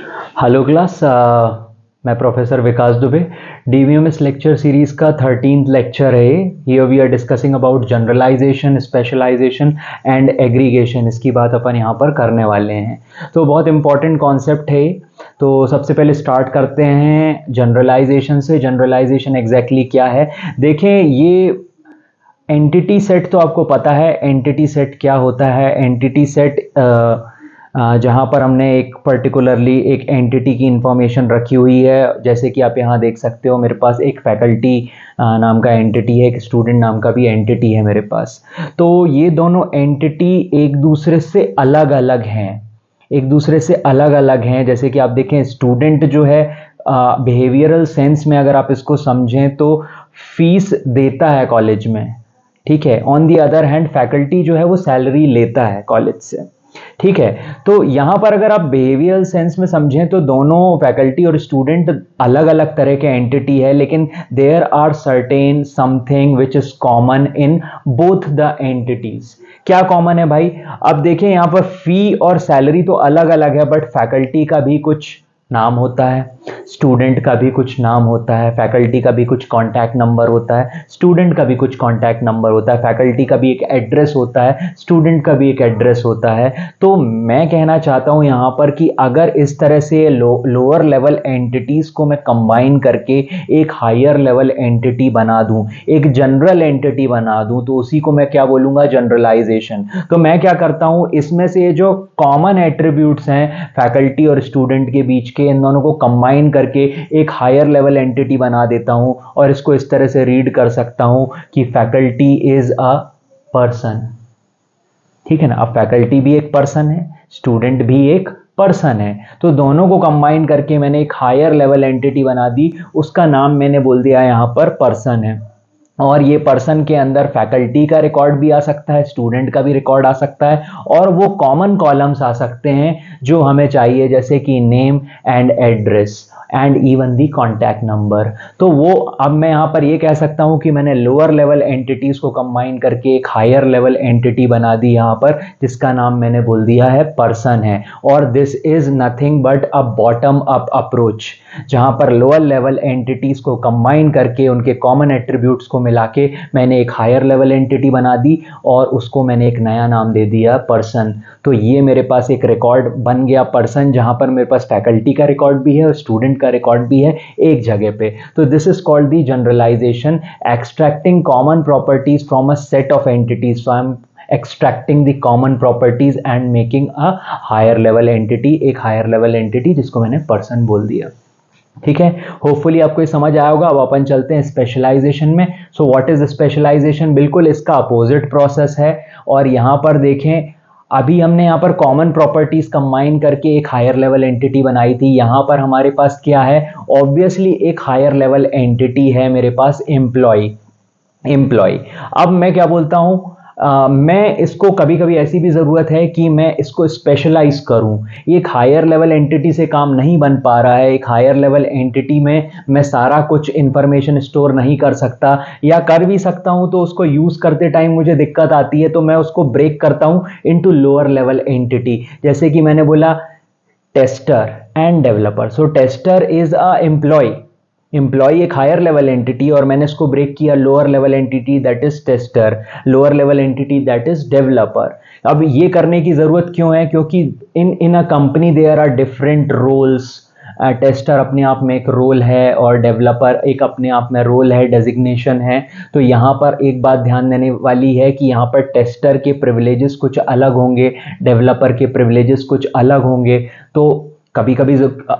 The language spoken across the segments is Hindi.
Hello class. मैं professor Vikas Dubey. DBMS lecture series का 13th लेक्चर है। Here we are discussing about generalisation, specialisation and aggregation. इसकी बात अपन यहाँ पर करने वाले हैं। तो बहुत इंपॉर्टेंट कॉन्सेप्ट है। तो सबसे पहले स्टार्ट करते हैं जनरलाइजेशन से। जनरलाइजेशन एग्जैक्टली क्या है? देखें, ये एंटिटी सेट तो आपको पता है। एंटिटी सेट क्या होता है? एंटिटी सेट जहाँ पर हमने एक पर्टिकुलरली एक एंटिटी की इंफॉर्मेशन रखी हुई है। जैसे कि आप यहाँ देख सकते हो, मेरे पास एक फैकल्टी नाम का एंटिटी है, एक स्टूडेंट नाम का भी एंटिटी है मेरे पास। तो ये दोनों एंटिटी एक दूसरे से अलग अलग हैं, एक दूसरे से अलग अलग हैं। जैसे कि आप देखें, स्टूडेंट जो है बिहेवियरल सेंस में अगर आप इसको समझें तो फीस देता है कॉलेज में, ठीक है। On the other hand faculty जो है वो सैलरी लेता है कॉलेज से, ठीक है। तो यहाँ पर अगर आप बिहेवियरल सेंस में समझें तो दोनों फैकल्टी और स्टूडेंट अलग अलग तरह के एंटिटी है, लेकिन there are certain something which is common in both the entities. क्या कॉमन है भाई? अब देखें, यहाँ पर फी और सैलरी तो अलग अलग है, बट फैकल्टी का भी कुछ नाम होता है, स्टूडेंट का भी कुछ नाम होता है, फैकल्टी का भी कुछ कॉन्टैक्ट नंबर होता है, स्टूडेंट का भी कुछ कॉन्टैक्ट नंबर होता है, फैकल्टी का भी एक एड्रेस होता है, स्टूडेंट का भी एक एड्रेस होता है। तो मैं कहना चाहता हूं यहां पर कि अगर इस तरह से लोअर लेवल एंटिटीज को मैं कंबाइन करके एक हायर लेवल एंटिटी बना दूं, एक जनरल एंटिटी बना दूं, तो उसी को मैं क्या बोलूंगा? जनरलाइजेशन। तो मैं क्या करता हूं, इसमें से जो कॉमन एट्रीब्यूट्स हैं फैकल्टी और स्टूडेंट के बीच के, इन दोनों को कंबाइन करके एक हायर लेवल एंटिटी बना देता हूं और इसको इस तरह से रीड कर सकता हूं कि फैकल्टी इज अ पर्सन, ठीक है ना। अब फैकल्टी भी एक पर्सन है, स्टूडेंट भी एक पर्सन है, तो दोनों को कंबाइन करके मैंने एक हायर लेवल एंटिटी बना दी। उसका नाम मैंने बोल दिया यहां पर पर्सन है। और ये पर्सन के अंदर फैकल्टी का रिकॉर्ड भी आ सकता है, स्टूडेंट का भी रिकॉर्ड आ सकता है, और वो कॉमन कॉलम्स आ सकते हैं जो हमें चाहिए, जैसे कि name and address and even the contact number. तो वो अब मैं यहाँ पर ये कह सकता हूँ कि मैंने लोअर लेवल एंटिटीज को कंबाइन करके एक हायर लेवल एंटिटी बना दी यहाँ पर, जिसका नाम मैंने बोल दिया है पर्सन है। और this is nothing but a bottom up approach, जहाँ पर लोअर लेवल एंटिटीज को कंबाइन करके उनके कॉमन एट्रीब्यूट्स को मिला के मैंने एक हायर लेवल एंटिटी बना दी और उसको मैंने एक नया नाम दे दिया पर्सन। तो ये मेरे पास एक रिकॉर्ड बन गया पर्सन, जहां पर मेरे पास फैकल्टी का रिकॉर्ड भी है और स्टूडेंट का रिकॉर्ड भी है एक जगह पे। तो this is called the generalisation, extracting common properties from a set of entities. So I am extracting the common properties and making a higher level entity, एक higher level entity जिसको मैंने person बोल दिया, ठीक है। होपफुली आपको ये समझ आया होगा। अब अपन चलते हैं स्पेशलाइजेशन में। So what is specialisation? बिल्कुल इसका अपोजिट प्रोसेस है। और यहाँ पर देखें, अभी हमने यहाँ पर कॉमन प्रॉपर्टीज कंबाइन करके एक हायर लेवल एंटिटी बनाई थी। यहाँ पर हमारे पास क्या है? ऑब्वियसली एक हायर लेवल एंटिटी है मेरे पास, एम्प्लॉय। एम्प्लॉय, अब मैं क्या बोलता हूं, मैं इसको कभी कभी ऐसी भी ज़रूरत है कि मैं इसको स्पेशलाइज करूं। एक हायर लेवल एंटिटी से काम नहीं बन पा रहा है। एक हायर लेवल एंटिटी में मैं सारा कुछ इंफॉर्मेशन स्टोर नहीं कर सकता, या कर भी सकता हूं तो उसको यूज़ करते टाइम मुझे दिक्कत आती है, तो मैं उसको ब्रेक करता हूं इनटू लोअर लेवल एंटिटी। जैसे कि मैंने बोला tester and developer. So tester is a employee, employee एक हायर लेवल एंटिटी, और मैंने इसको ब्रेक किया lower level entity that is tester, lower level entity that is developer. अब ये करने की जरूरत क्यों है? क्योंकि in a company there are different roles. Tester अपने आप में एक रोल है और डेवलपर एक अपने आप में रोल है, डेजिग्नेशन है। तो यहाँ पर एक बात ध्यान देने वाली है कि यहाँ पर टेस्टर के प्रिविलेजेस कुछ अलग होंगे, डेवलपर के प्रिविलेजेस कुछ अलग होंगे। तो कभी कभी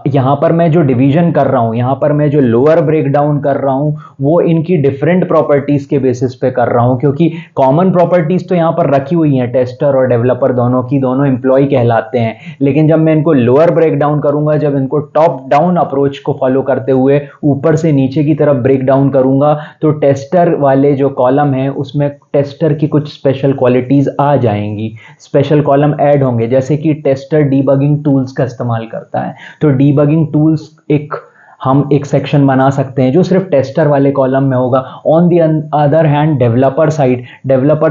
यहाँ पर मैं जो डिवीजन कर रहा हूँ, यहाँ पर मैं जो लोअर ब्रेक डाउन कर रहा हूँ, वो इनकी डिफरेंट प्रॉपर्टीज के बेसिस पे कर रहा हूँ, क्योंकि कॉमन प्रॉपर्टीज तो यहाँ पर रखी हुई हैं, टेस्टर और डेवलपर दोनों की, दोनों एम्प्लॉय कहलाते हैं। लेकिन जब मैं इनको लोअर ब्रेक डाउन करूंगा, जब इनको टॉप डाउन अप्रोच को फॉलो करते हुए ऊपर से नीचे की तरफ ब्रेक डाउन करूंगा, तो टेस्टर वाले जो कॉलम है उसमें टेस्टर की कुछ स्पेशल क्वालिटीज आ जाएंगी, स्पेशल कॉलम ऐड होंगे। जैसे कि टेस्टर डीबगिंग टूल्स का इस्तेमाल करता है, तो डीबगिंग टूल्स एक हम एक सेक्शन बना सकते हैं जो सिर्फ टेस्टर वाले कॉलम में होगा। On the other hand developer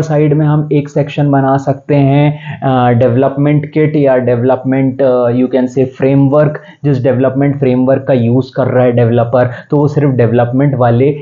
side में हम एक सेक्शन बना सकते हैं डेवलपमेंट किट या development you can say framework. जिस डेवलपमेंट फ्रेमवर्क का यूज़ कर रहा है डेवलपर, तो वो सिर्फ डेवलपमेंट वाले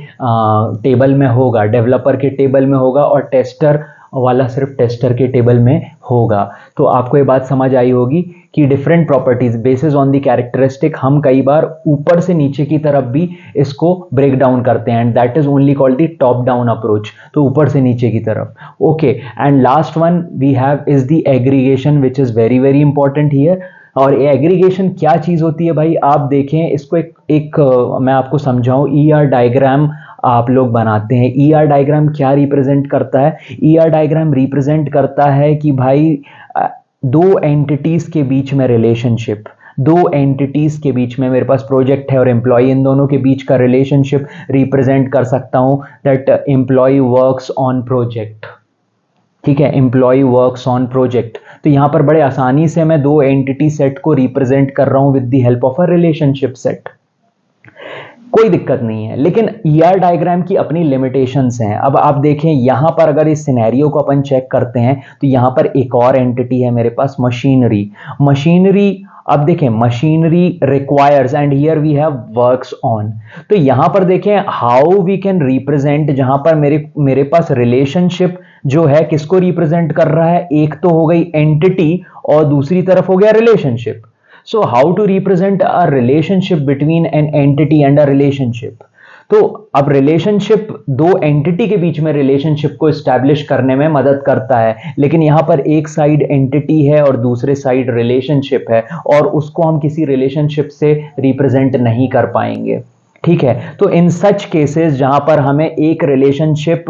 टेबल में होगा, डेवलपर के टेबल में होगा, और टेस्टर वाला सिर्फ टेस्टर के टेबल में होगा। तो आपको ये बात समझ आई होगी कि different properties basis on the characteristic हम कई बार ऊपर से नीचे की तरफ भी इसको ब्रेक डाउन करते हैं, and that is only called the top down approach, तो ऊपर से नीचे की तरफ। Okay, and last one we have is the aggregation which is very very important here. और एग्रीगेशन क्या चीज होती है भाई, आप देखें इसको एक मैं आपको समझाऊं, ER डायग्राम आप लोग बनाते हैं। ER डायग्राम क्या रिप्रेजेंट करता है? ER डायग्राम रिप्रेजेंट करता है कि भाई दो एंटिटीज के बीच में रिलेशनशिप, दो एंटिटीज के बीच में, मेरे पास प्रोजेक्ट है और एम्प्लॉय, इन दोनों के बीच का रिलेशनशिप रिप्रेजेंट कर सकता हूं that employ works on project. ठीक है, एम्प्लॉय वर्क्स ऑन प्रोजेक्ट। तो यहां पर बड़े आसानी से मैं दो एंटिटी सेट को रिप्रेजेंट कर रहा हूं with the help of a relationship set, कोई दिक्कत नहीं है। लेकिन ER डायग्राम की अपनी लिमिटेशंस हैं। अब आप देखें यहां पर अगर इस सिनेरियो को अपन चेक करते हैं तो यहां पर एक और एंटिटी है मेरे पास, मशीनरी। अब देखें machinery requires and here we have works on. तो यहां पर देखें हाउ वी कैन रिप्रेजेंट, जहां पर मेरे पास रिलेशनशिप जो है किसको रिप्रेजेंट कर रहा है, एक तो हो गई एंटिटी और दूसरी तरफ हो गया relationship. So how to represent a relationship between an entity and a relationship? तो अब रिलेशनशिप दो एंटिटी के बीच में रिलेशनशिप को एस्टैब्लिश करने में मदद करता है, लेकिन यहां पर एक साइड एंटिटी है और दूसरे साइड रिलेशनशिप है, और उसको हम किसी रिलेशनशिप से रिप्रेजेंट नहीं कर पाएंगे। ठीक है, तो इन सच केसेस जहां पर हमें एक रिलेशनशिप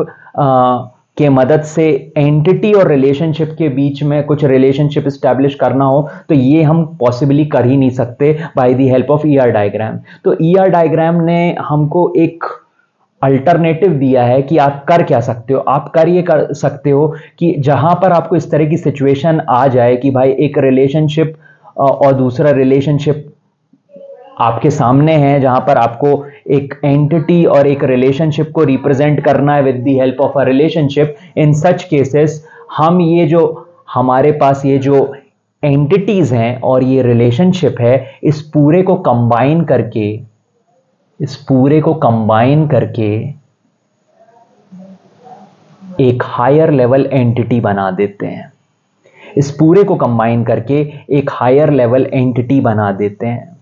के मदद से एंटिटी और रिलेशनशिप के बीच में कुछ रिलेशनशिप एस्टैब्लिश करना हो, तो ये हम पॉसिबली कर ही नहीं सकते by the help of ER diagram. तो ER डायग्राम ने हमको एक अल्टरनेटिव दिया है कि आप कर क्या सकते हो। आप ये कर सकते हो कि जहां पर आपको इस तरह की सिचुएशन आ जाए कि भाई एक रिलेशनशिप और दूसरा रिलेशनशिप आपके सामने है, जहां पर आपको एक एंटिटी और एक रिलेशनशिप को रिप्रेजेंट करना है with the help of a relationship. In such cases हम ये जो हमारे पास ये जो एंटिटीज हैं और ये रिलेशनशिप है, इस पूरे को कंबाइन करके एक हायर लेवल एंटिटी बना देते हैं। इस पूरे को कंबाइन करके एक हायर लेवल एंटिटी बना देते हैं।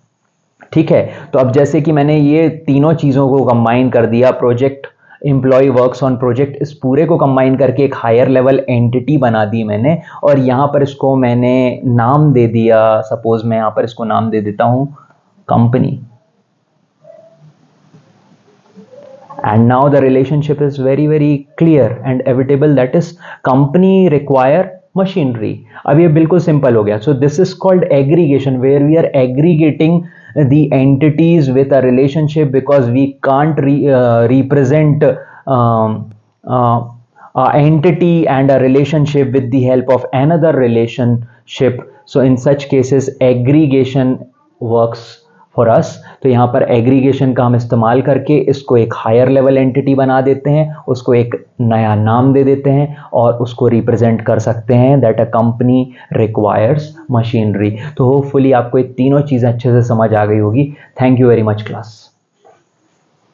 ठीक है, तो अब जैसे कि मैंने ये तीनों चीजों को कंबाइन कर दिया, project, employ works on project, इस पूरे को कंबाइन करके एक हायर लेवल एंटिटी बना दी मैंने, और यहां पर इसको मैंने नाम दे दिया, सपोज मैं यहां पर इसको नाम दे देता हूं company. And now the relationship is very very clear and evitable, that is company require machinery। अब ये बिल्कुल सिंपल हो गया। So this is called aggregation, where we are aggregating the entities with a relationship, because we can't represent a entity and a relationship with the help of another relationship। So in such cases aggregation works for us. तो यहाँ पर एग्रीगेशन का हम इस्तेमाल करके इसको एक हायर लेवल एंटिटी बना देते हैं, उसको एक नया नाम दे देते हैं और उसको रिप्रेजेंट कर सकते हैं that a company requires machinery. तो होपफुली आपको ये तीनों चीज़ें अच्छे से समझ आ गई होगी। Thank you very much class.